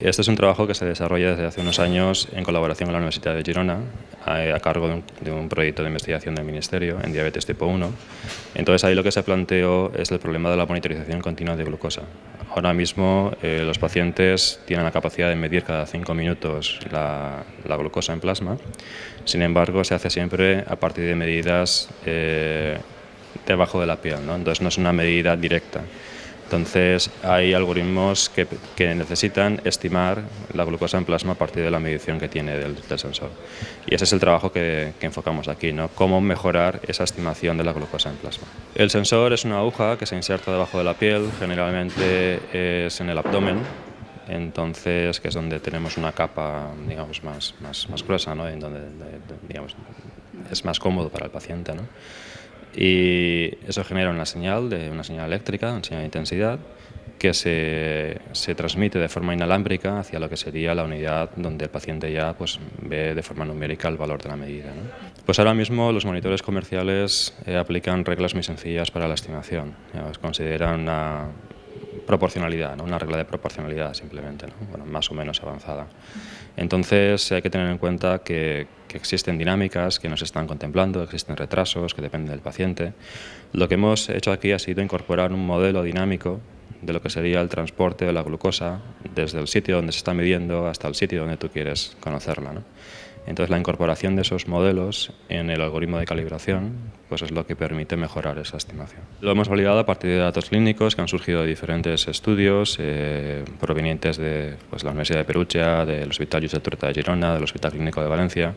Este es un trabajo que se desarrolla desde hace unos años en colaboración con la Universidad de Girona, a cargo de un proyecto de investigación del Ministerio en diabetes tipo 1. Entonces ahí lo que se planteó es el problema de la monitorización continua de glucosa. Ahora mismo los pacientes tienen la capacidad de medir cada 5 minutos la glucosa en plasma. Sin embargo, se hace siempre a partir de medidas debajo de la piel, ¿no? Entonces no es una medida directa. Entonces hay algoritmos que necesitan estimar la glucosa en plasma a partir de la medición que tiene del sensor. Y ese es el trabajo que enfocamos aquí, ¿no? Cómo mejorar esa estimación de la glucosa en plasma. El sensor es una aguja que se inserta debajo de la piel, generalmente es en el abdomen, entonces que es donde tenemos una capa, digamos, más gruesa, ¿no? En donde digamos, es más cómodo para el paciente, ¿no? Y eso genera una señal eléctrica, una señal de intensidad, que se transmite de forma inalámbrica hacia lo que sería la unidad donde el paciente ya pues, ve de forma numérica el valor de la medida, ¿no? Pues ahora mismo los monitores comerciales aplican reglas muy sencillas para la estimación. Consideran una proporcionalidad, ¿no? Una regla de proporcionalidad simplemente, ¿no? Bueno, más o menos avanzada. Entonces hay que tener en cuenta que existen dinámicas que no se están contemplando, existen retrasos que dependen del paciente. Lo que hemos hecho aquí ha sido incorporar un modelo dinámico de lo que sería el transporte de la glucosa desde el sitio donde se está midiendo hasta el sitio donde tú quieres conocerla, ¿no? Entonces la incorporación de esos modelos en el algoritmo de calibración pues es lo que permite mejorar esa estimación. Lo hemos validado a partir de datos clínicos que han surgido de diferentes estudios provenientes de pues, la Universidad de Perugia, del Hospital Josep Trueta de Girona, del Hospital Clínico de Valencia.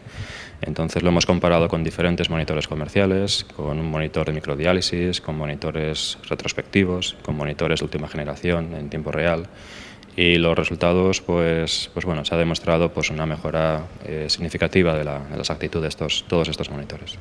Entonces lo hemos comparado con diferentes monitores comerciales, con un monitor de microdiálisis, con monitores retrospectivos, con monitores de última generación en tiempo real. Y los resultados, pues bueno, se ha demostrado pues, una mejora significativa de la exactitud de todos estos monitores.